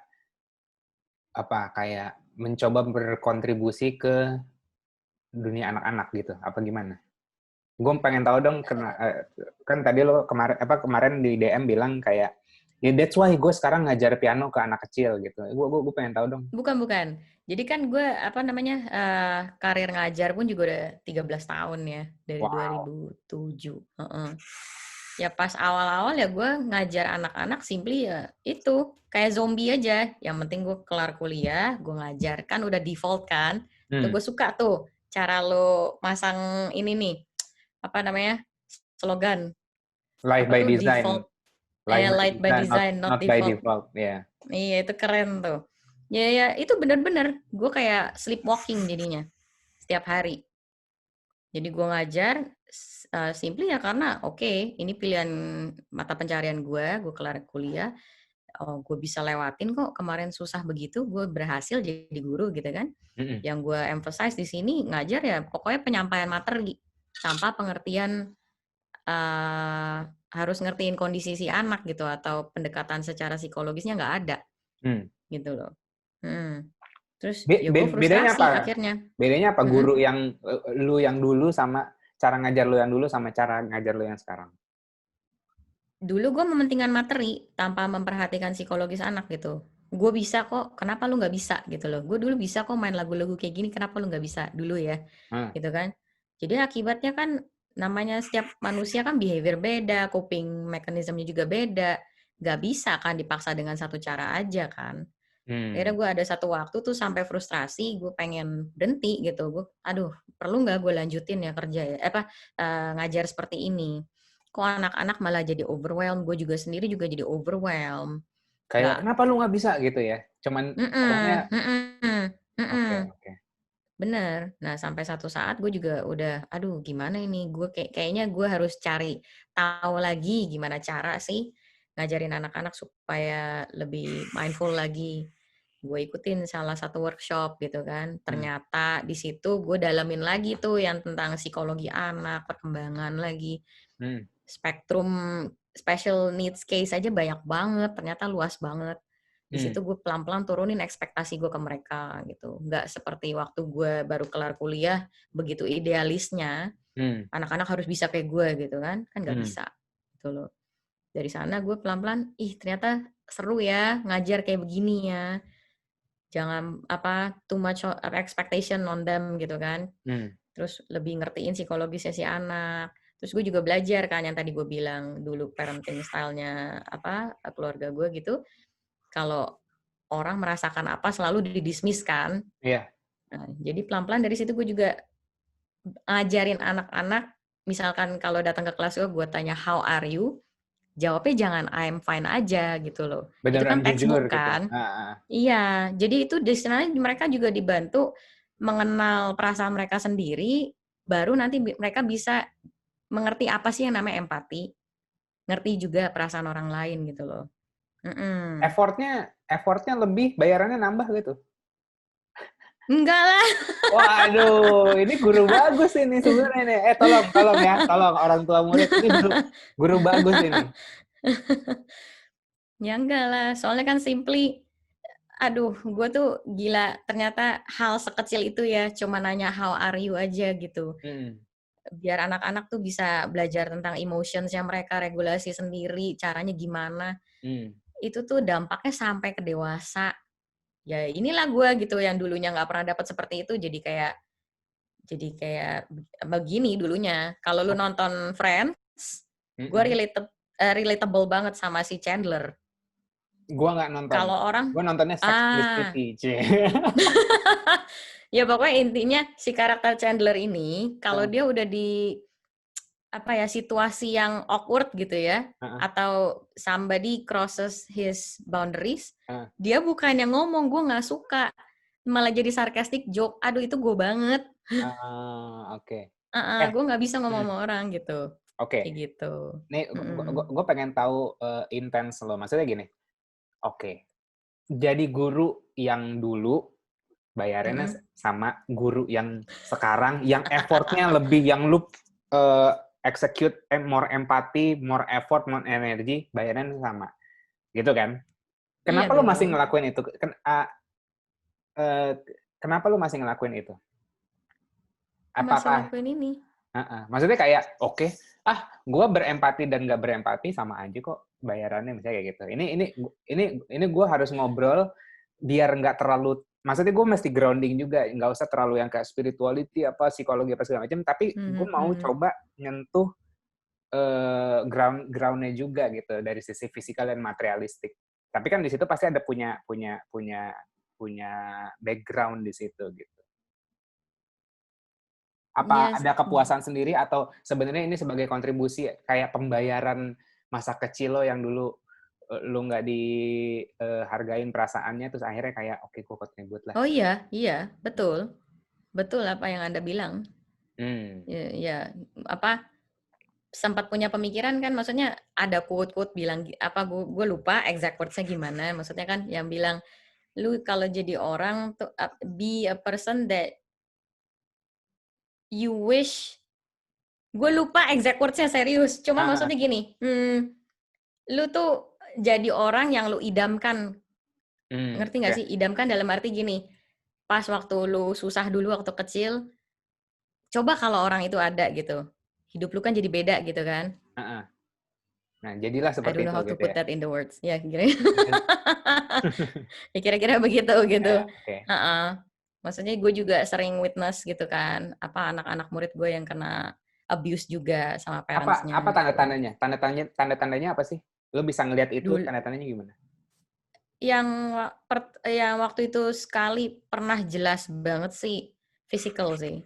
mencoba berkontribusi ke dunia anak-anak gitu, apa gimana? Gue pengen tahu dong, kan tadi lo kemarin di DM bilang kayak, ya that's why gue sekarang ngajar piano ke anak kecil gitu. Gue pengen tahu dong. Bukan. Jadi kan gue karir ngajar pun juga udah 13 tahun ya dari 2007. Ya pas awal-awal ya gue ngajar anak-anak simply ya itu kayak zombie aja. Yang penting gue kelar kuliah, gue ngajar kan udah default kan. Tuh gue suka tuh cara lo masang ini nih slogan. Life by design. Default. Life by design, not by default. Yeah. Iya itu keren tuh. Ya itu bener-bener gue kayak sleepwalking jadinya setiap hari. Jadi gue ngajar simply ya karena ini pilihan mata pencarian gue kelar kuliah, gue bisa lewatin kok kemarin susah begitu, gue berhasil jadi guru gitu kan. Yang gue emphasize di sini ngajar ya pokoknya penyampaian materi tanpa pengertian harus ngertiin kondisi si anak gitu atau pendekatan secara psikologisnya nggak ada gitu loh. Terus ya gue frustrasi akhirnya. Bedanya apa guru yang lu yang dulu sama cara ngajar lu yang dulu sama cara ngajar lu yang sekarang? Dulu gue mementingkan materi tanpa memperhatikan psikologis anak gitu. Gue bisa kok, kenapa lu nggak bisa gitu loh. Gue dulu bisa kok main lagu-lagu kayak gini, kenapa lu nggak bisa dulu ya, gitu kan. Jadi akibatnya kan namanya setiap manusia kan behavior beda, coping mekanismenya juga beda. Gak bisa kan dipaksa dengan satu cara aja kan. Akhirnya gue ada satu waktu tuh sampai frustrasi, gue pengen berhenti gitu. Gue, perlu nggak gue lanjutin ya kerja ya, ngajar seperti ini. Kok anak-anak malah jadi overwhelmed, gue juga sendiri juga jadi overwhelmed. Kayak kenapa lu nggak bisa gitu ya? Cuman pokoknya. Oke. Bener. Nah, sampai satu saat gue juga udah, aduh gimana ini, gue kayaknya gue harus cari tahu lagi gimana cara sih ngajarin anak-anak supaya lebih mindful lagi. Gue ikutin salah satu workshop gitu kan. Ternyata di situ gue dalamin lagi tuh yang tentang psikologi anak, perkembangan lagi. Spektrum special needs case aja banyak banget, ternyata luas banget. Di situ gue pelan-pelan turunin ekspektasi gue ke mereka gitu. Nggak seperti waktu gue baru kelar kuliah, begitu idealisnya, anak-anak harus bisa kayak gue gitu kan nggak bisa. Gitu loh. Dari sana gue pelan-pelan, ternyata seru ya ngajar kayak begini ya. Jangan too much expectation on them gitu kan. Terus lebih ngertiin psikologisnya si anak. Terus gue juga belajar kan yang tadi gue bilang dulu parenting style-nya keluarga gue gitu. Kalau orang merasakan apa selalu didismiss kan. Iya. Nah, jadi pelan-pelan dari situ gue juga ngajarin anak-anak, misalkan kalau datang ke kelas gue tanya how are you, jawabnya jangan I'm fine aja gitu loh. Itu Beneran kan jujur textbook gitu. kan. Iya, jadi itu di sana mereka juga dibantu mengenal perasaan mereka sendiri, baru nanti mereka bisa mengerti apa sih yang namanya empati, ngerti juga perasaan orang lain gitu loh. Effortnya lebih, bayarannya nambah gitu. Enggak lah. Waduh, ini guru bagus ini sebenarnya nih. Tolong ya, tolong orang tua murid, ini guru bagus ini. Ya enggak lah, soalnya kan simply, aduh, gue tuh gila, ternyata hal sekecil itu ya, cuma nanya how are you aja gitu. Biar anak-anak tuh bisa belajar tentang emotionsnya mereka, regulasi sendiri, caranya gimana. Itu tuh dampaknya sampai ke dewasa. Ya inilah gue gitu, yang dulunya nggak pernah dapat seperti itu, jadi kayak begini dulunya. Kalau lu nonton Friends, gue relatable banget sama si Chandler. Gua nggak nonton. Kalau orang, Gua nontonnya Sex and the City. ya pokoknya intinya si karakter Chandler ini, kalau dia udah di situasi yang awkward gitu ya, atau somebody crosses his boundaries, dia bukan yang ngomong gue nggak suka, malah jadi sarcastic joke. Aduh itu gue banget. Oke. Gue nggak bisa ngomong sama orang gitu. Oke. Kayak gitu. Nih, gue pengen tahu intens lo. Maksudnya gini. Oke. Jadi guru yang dulu bayarannya sama guru yang sekarang, yang effortnya lebih, yang lu execute more empathy, more effort, more energy, bayarannya sama. Gitu kan? Kenapa lu masih ngelakuin itu? Kenapa lu masih ngelakuin itu? Masih ngelakuin ini. Maksudnya kayak, oke, gue berempati dan nggak berempati sama aja kok bayarannya, misalnya kayak gitu. Ini gue harus ngobrol biar nggak terlalu, maksudnya gue mesti grounding juga, nggak usah terlalu yang kayak spirituality apa psikologi apa segala macam, tapi gue mau coba nyentuh groundnya juga gitu dari sisi fisikal dan materialistik. Tapi kan di situ pasti ada punya background di situ gitu. Apa ada kepuasan sendiri atau sebenarnya ini sebagai kontribusi kayak pembayaran masa kecil lo yang dulu lo nggak dihargain perasaannya, terus akhirnya kayak oke, gue kontribut lah. Oh iya, betul apa yang Anda bilang. Ya, sempat punya pemikiran kan, maksudnya ada quote bilang gue lupa exact words-nya gimana, maksudnya kan yang bilang lu kalau jadi orang tuh be a person that you wish, gue lupa exact words-nya serius, cuma maksudnya gini, lu tuh jadi orang yang lu idamkan, ngerti nggak sih? Idamkan dalam arti gini, pas waktu lu susah dulu waktu kecil, coba kalau orang itu ada gitu, hidup lu kan jadi beda gitu kan. Nah, jadilah seperti itu. I don't know how to gitu put ya. that in the words. Ya, kira-kira begitu gitu. Maksudnya gue juga sering witness gitu kan, anak-anak murid gue yang kena abuse juga sama parents-nya. Apa tanda-tandanya? Tanda-tandanya apa sih? Lo bisa ngelihat itu, tanda-tandanya gimana? Yang waktu itu sekali pernah jelas banget sih, physical sih.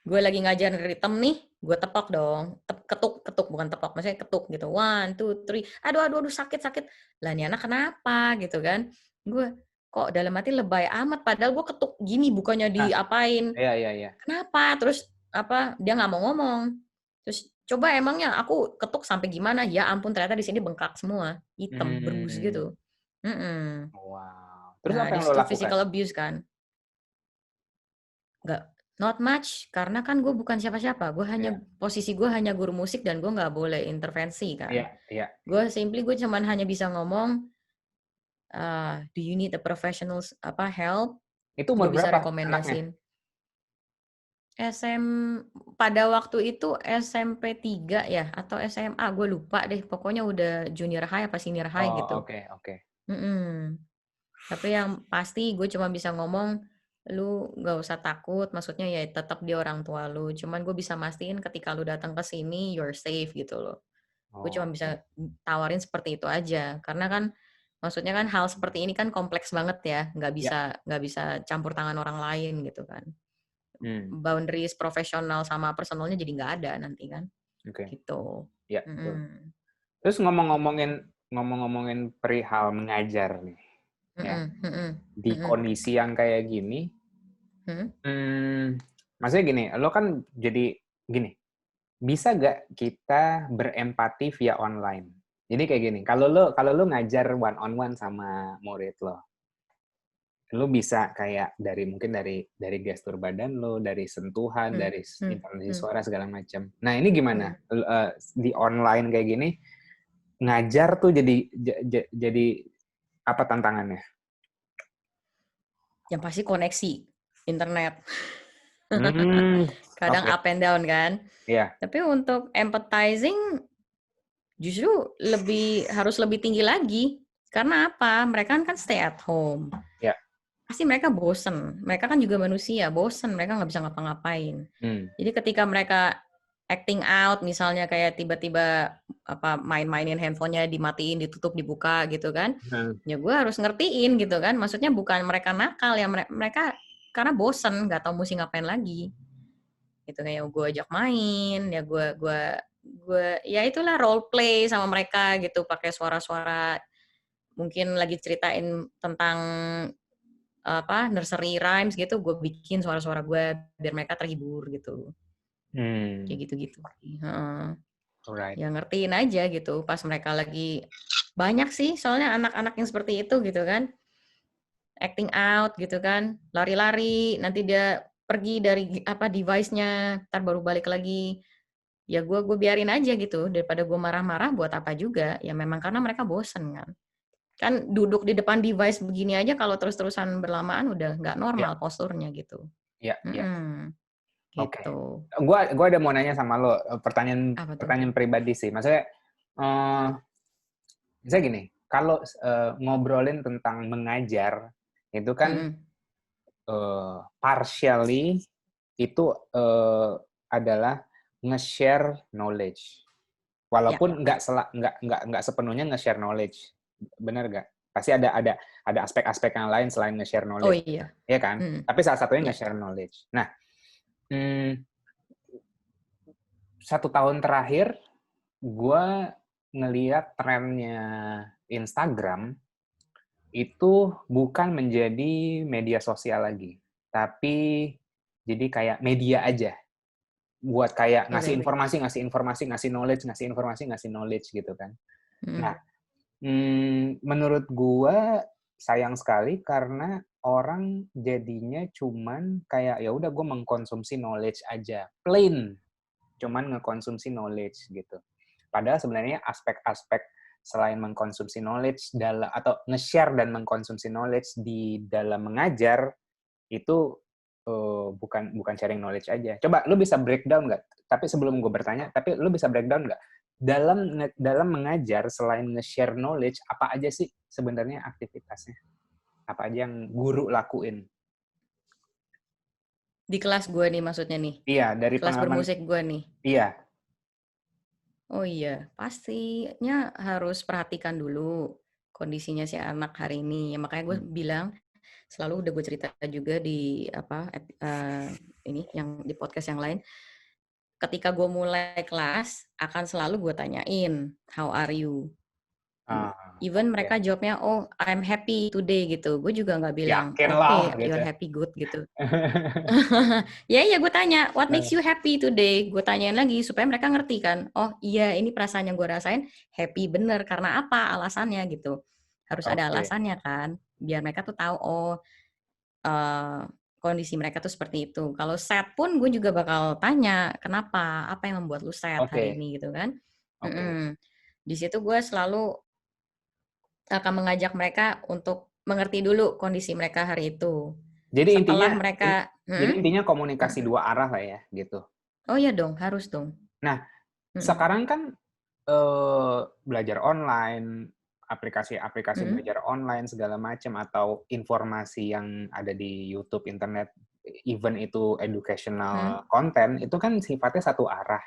Gue lagi ngajarin rhythm nih, gue tepok dong, ketuk bukan tepok, maksudnya ketuk gitu, 1, 2, 3, aduh sakit, lah ini anak kenapa gitu kan, gue kok dalam hati lebay amat, padahal gue ketuk gini bukannya diapain. Iya. Kenapa? Terus dia nggak mau ngomong. Terus coba emangnya aku ketuk sampai gimana? Ya ampun, ternyata di sini bengkak semua, hitam, bruise gitu. Wow. Terus Nah, apa di yang lo situ lakukan? physical abuse kan. Nggak, not much, karena kan gue bukan siapa-siapa. Posisi gue hanya guru musik dan gue nggak boleh intervensi kan. Iya. Gue cuman hanya bisa ngomong, do you need a professionals help? Itu Gue umur bisa berapa anaknya? rekomendasiin. Pada waktu itu SMP 3 ya atau SMA, gue lupa deh. Pokoknya udah junior high apa senior high gitu. Oke. Tapi yang pasti gue cuma bisa ngomong, lu gak usah takut, maksudnya ya tetap di orang tua lu. Cuman gue bisa mastiin ketika lu datang ke sini, you're safe gitu loh. Gue cuma bisa tawarin seperti itu aja. Karena kan, maksudnya kan hal seperti ini kan kompleks banget ya. Nggak bisa campur tangan orang lain gitu kan. Boundaries profesional sama personalnya jadi nggak ada nanti kan. Gitu. Ya, betul. Terus ngomong-ngomongin perihal mengajar nih, ya, di kondisi yang kayak gini, maksudnya gini, lo kan jadi gini, bisa nggak kita berempati via online? Jadi kayak gini, kalau lo ngajar one on one sama murid lo bisa kayak mungkin dari gestur badan lo, dari sentuhan, dari intonasi suara segala macam. Nah ini gimana di online kayak gini ngajar tuh jadi apa tantangannya? Yang pasti koneksi internet. Kadang up and down kan. Tapi untuk empathizing justru harus lebih tinggi lagi. Karena apa? Mereka kan stay at home. Pasti mereka bosen. Mereka kan juga manusia, bosen. Mereka nggak bisa ngapa-ngapain. Jadi ketika mereka acting out, misalnya kayak tiba-tiba main-mainin handphonenya, dimatiin, ditutup, dibuka gitu kan. Ya gue harus ngertiin gitu kan. Maksudnya bukan mereka nakal ya, mereka karena bosen, nggak tahu mesti ngapain lagi. Gitu kayak gue ajak main, ya gue ya itulah role play sama mereka gitu, pakai suara-suara, mungkin lagi ceritain tentang nursery rhymes gitu, gue bikin suara-suara gue biar mereka terhibur gitu. Kayak gitu-gitu. Ya ngertiin aja gitu pas mereka lagi, banyak sih soalnya anak-anak yang seperti itu gitu kan, acting out gitu kan, lari-lari, nanti dia pergi dari device-nya, ntar baru balik lagi. Ya gue biarin aja gitu, daripada gue marah-marah buat apa juga. Ya memang karena mereka bosen kan. Kan duduk di depan device begini aja kalau terus-terusan berlamaan udah nggak normal posturnya gitu. Iya. Oke. Gitu. Gua ada mau nanya sama lo, pertanyaan pribadi sih. Maksudnya misalnya gini, kalau ngobrolin tentang mengajar itu kan partially itu adalah nge-share knowledge. Walaupun nggak sepenuhnya nge-share knowledge. Benar nggak? Pasti ada aspek-aspek yang lain selain nge-share knowledge. Oh iya. Iya kan? Tapi salah satunya nge-share knowledge. Nah, 1 tahun terakhir gue ngeliat trennya Instagram itu bukan menjadi media sosial lagi, tapi jadi kayak media aja buat kayak ngasih knowledge gitu kan. Nah, menurut gue sayang sekali karena orang jadinya cuman kayak ya udah gue mengkonsumsi knowledge aja, plain cuman ngekonsumsi knowledge gitu. Padahal sebenarnya aspek-aspek selain mengkonsumsi knowledge atau nge-share dan mengkonsumsi knowledge di dalam mengajar itu bukan sharing knowledge aja. Coba lu bisa breakdown nggak? Tapi sebelum gue bertanya, tapi lu bisa breakdown nggak? Dalam mengajar selain nge-share knowledge, apa aja sih sebenarnya aktivitasnya? Apa aja yang guru lakuin? Di kelas gue nih maksudnya nih? Iya, dari kelas pengalaman. Bermusik gue nih? Iya. Oh iya, pastinya harus perhatikan dulu kondisinya si anak hari ini. Ya, makanya gue bilang, selalu udah gue cerita juga di ini yang di podcast yang lain. Ketika gue mulai kelas, akan selalu gue tanyain, how are you? Even mereka jawabnya, oh I'm happy today gitu. Gue juga nggak bilang, Yakin okay, lah, gitu. you're happy, good gitu. Ya gue tanya, what makes you happy today? Gue tanyain lagi supaya mereka ngerti kan. Oh iya, ini perasaan yang gue rasain happy bener. Karena apa alasannya gitu. Harus ada alasannya kan. Biar mereka tuh tahu, oh kondisi mereka tuh seperti itu. Kalau sad pun gue juga bakal tanya, kenapa? Apa yang membuat lu sad hari ini gitu kan. Di situ gue selalu akan mengajak mereka untuk mengerti dulu kondisi mereka hari itu. Jadi Setelah mereka intinya komunikasi dua arah lah ya, gitu. Oh iya dong, harus dong. Nah, sekarang kan belajar online, aplikasi belajar online segala macam, atau informasi yang ada di YouTube, internet, even itu educational content, itu kan sifatnya satu arah.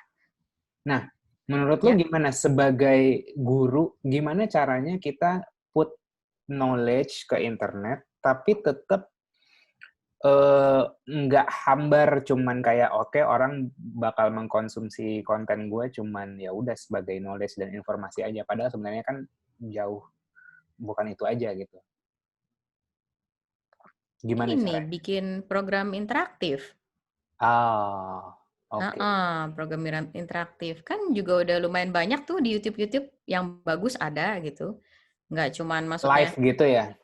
Nah, menurut lo gimana sebagai guru, gimana caranya kita put knowledge ke internet, tapi tetap nggak hambar, cuman kayak oke, orang bakal mengkonsumsi konten gue cuman ya udah sebagai knowledge dan informasi aja, padahal sebenarnya kan jauh bukan itu aja gitu. Gimana Ini caranya? bikin program interaktif. Oke. Program interaktif kan juga udah lumayan banyak tuh di YouTube yang bagus ada gitu. Nggak cuman maksudnya Live gitu ya?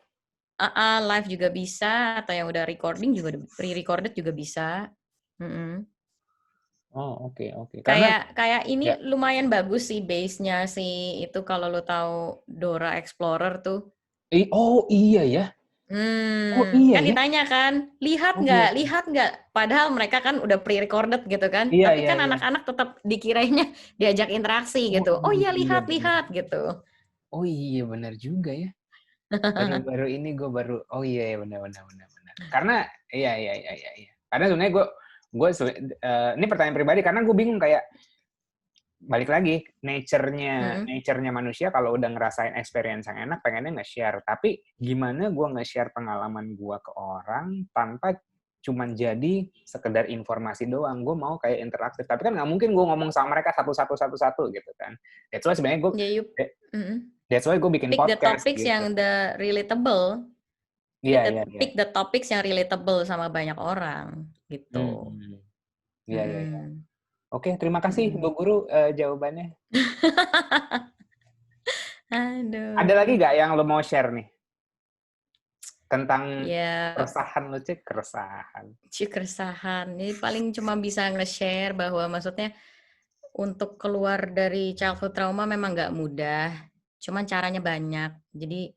live juga bisa, atau yang udah recording juga, pre-recorded juga bisa. Oh, oke. Karena Kayak ini ya. lumayan bagus sih base-nya sih itu, kalau lo tahu Dora Explorer tuh. Oh iya ya. Oh iya Kan ya. ditanya kan, lihat Oke. nggak? Padahal mereka kan udah pre-recorded gitu kan. Iya, Tapi iya, kan iya. anak-anak tetap dikiranya diajak interaksi Oh gitu. Oh iya, iya benar. lihat gitu. Oh iya benar juga ya. Baru ini gue baru, oh iya benar. Karena iya. Karena sebenarnya gue ini pertanyaan pribadi, karena gue bingung, kayak balik lagi nature-nya manusia kalau udah ngerasain experience yang enak pengennya nge-share. Tapi gimana gue nge-share pengalaman gue ke orang tanpa cuman jadi sekedar informasi doang. Gue mau kayak interaktif. Tapi kan nggak mungkin gue ngomong sama mereka satu gitu kan. That's why sebenarnya that's why gue bikin pick the podcast topics gitu. yang the relatable. Iya. Pick the topics yang relatable sama banyak orang gitu. Iya. Oke, terima kasih Bu Guru jawabannya. Aduh. Ada lagi nggak yang lo mau share nih? Tentang Ya, keresahan lo, keresahan. keresahan. Ini paling cuma bisa nge-share bahwa maksudnya untuk keluar dari childhood trauma memang nggak mudah. Cuman caranya banyak. Jadi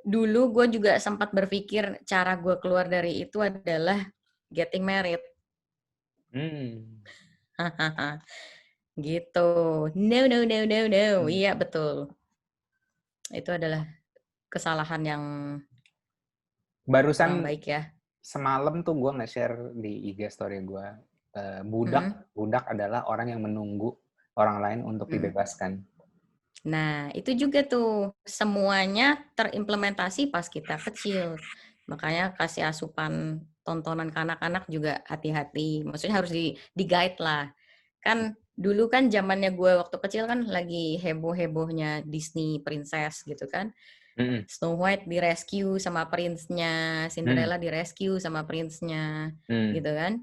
dulu gue juga sempat berpikir cara gue keluar dari itu adalah getting married. Gitu. No. Iya, betul. Itu adalah kesalahan yang kurang Barusan baik ya. semalam tuh gue nge-share di IG story gue, budak adalah orang yang menunggu orang lain untuk dibebaskan. Nah, itu juga tuh semuanya terimplementasi pas kita kecil. Makanya kasih asupan tontonan ke anak-anak juga hati-hati. Maksudnya harus di-guide lah. Kan dulu kan zamannya gue waktu kecil kan lagi heboh-hebohnya Disney Princess gitu kan. Snow White direscue sama prince-nya, Cinderella direscue sama prince-nya, gitu kan.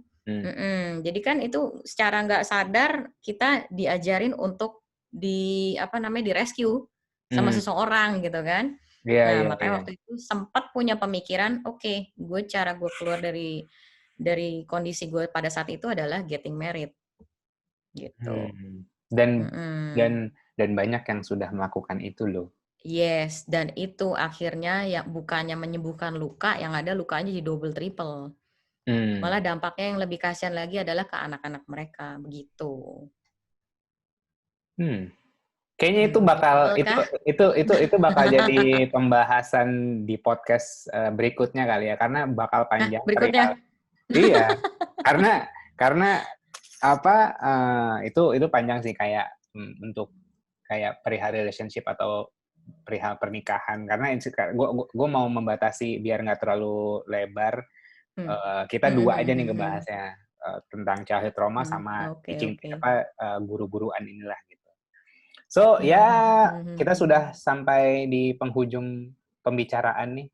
Jadi kan itu secara nggak sadar kita diajarin untuk direscue sama seseorang gitu kan. Nah, makanya waktu itu sempat punya pemikiran, oke, cara gue keluar dari kondisi gue pada saat itu adalah getting married. Gitu. Dan banyak yang sudah melakukan itu loh. Yes, dan itu akhirnya ya bukannya menyembuhkan luka, yang ada lukanya jadi double triple. Malah dampaknya yang lebih kasihan lagi adalah ke anak-anak mereka, begitu. Kayaknya itu bakal itu bakal jadi pembahasan di podcast berikutnya kali ya, karena bakal panjang. Berikutnya. Iya, karena apa itu panjang sih, kayak untuk kayak perihal relationship atau perihal pernikahan, karena gue mau membatasi biar nggak terlalu lebar. Kita dua aja nih ngebahasnya tentang childhood trauma sama teaching guru-guruan inilah gitu. So, ya kita sudah sampai di penghujung pembicaraan nih.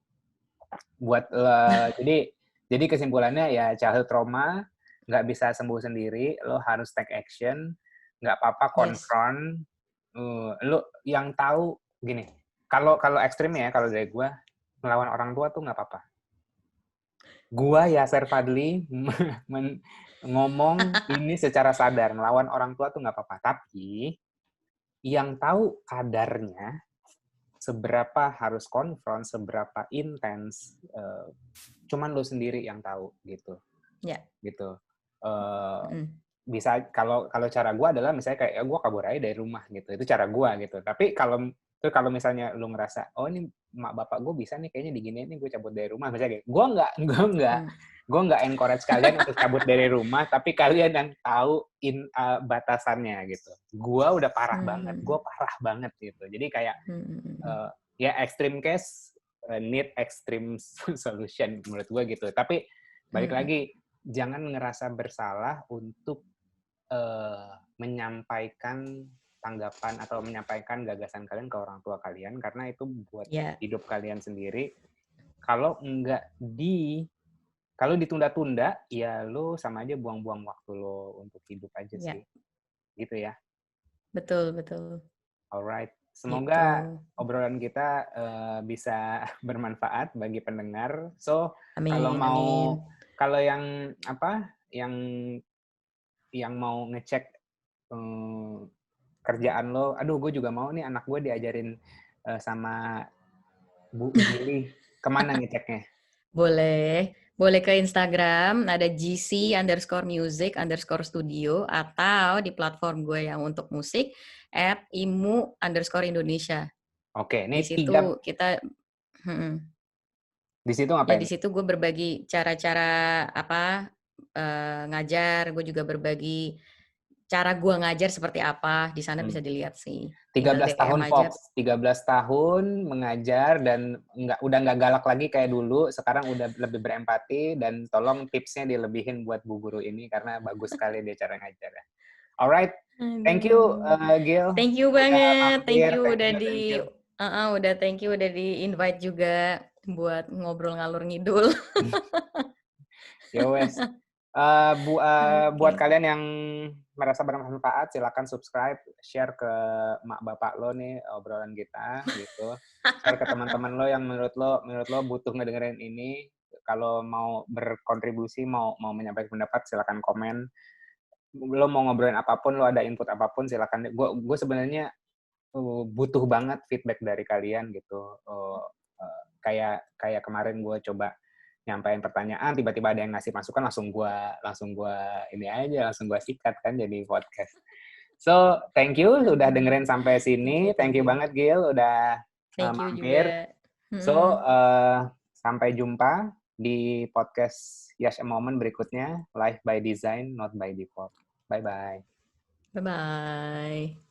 Jadi kesimpulannya ya childhood trauma nggak bisa sembuh sendiri, lo harus take action, nggak apa-apa confront. Lo yang tahu gini, kalau ekstrim ya, kalau dari gue melawan orang tua tuh nggak apa-apa. Gua Yaser Fadli ngomong ini secara sadar, melawan orang tua tuh nggak apa-apa. Tapi yang tahu kadarnya, seberapa harus konfront, seberapa intens, cuman lo sendiri yang tahu gitu. Ya. Gitu. Bisa kalau cara gue adalah misalnya kayak gue kabur aja dari rumah gitu. Itu cara gue gitu. Tapi kalau misalnya lu ngerasa oh ini mak bapak gue bisa nih kayaknya diginiin nih gue cabut dari rumah misalnya kayak gue nggak encourage kalian untuk cabut dari rumah, tapi kalian yang tahu batasannya gitu. Gue udah parah banget gitu. Jadi kayak ya extreme case need extreme solution menurut gue gitu. Tapi balik lagi jangan ngerasa bersalah untuk menyampaikan tanggapan atau menyampaikan gagasan kalian ke orang tua kalian, karena itu buat hidup kalian sendiri. Kalau ditunda-tunda, ya lo sama aja buang-buang waktu lo untuk hidup aja sih. Gitu ya. Betul. Alright. Semoga obrolan kita bisa bermanfaat bagi pendengar. So, kalau yang mau ngecek kerjaan lo, aduh gue juga mau nih anak gue diajarin sama Bu Gili, kemana ngeceknya? Boleh ke Instagram, ada gc_music_studio, atau di platform gue yang untuk musik, @imu_indonesia. Oke, ini di situ kita di situ ngapain? Ya di situ gue berbagi cara-cara ngajar, gue juga berbagi cara gue ngajar seperti apa, di sana bisa dilihat sih. 13 tahun Fox, 13 tahun mengajar dan udah nggak galak lagi kayak dulu, sekarang udah lebih berempati, dan tolong tipsnya dilebihin buat Bu Guru ini karena bagus sekali dia cara ngajarnya. Alright, thank you Gil. Thank you banget, thank you udah di invite juga buat ngobrol ngalur ngidul. Ya wes. Buat kalian yang merasa bermanfaat, silakan subscribe, share ke mak bapak lo nih obrolan kita gitu. Share ke teman-teman lo yang menurut lo butuh ngedengerin ini. Kalau mau berkontribusi, mau menyampaikan pendapat, silakan komen. Lo mau ngobrolin apapun, lo ada input apapun, silakan. Gue sebenarnya butuh banget feedback dari kalian gitu. Kayak kemarin gue coba nyampain pertanyaan, tiba-tiba ada yang ngasih masukan, langsung gua sikat kan jadi podcast. So, thank you udah dengerin sampai sini. Thank you banget Gil udah mampir. So, sampai jumpa di podcast Yash a Moment berikutnya, Life by Design, Not by Default. Bye-bye. Bye-bye.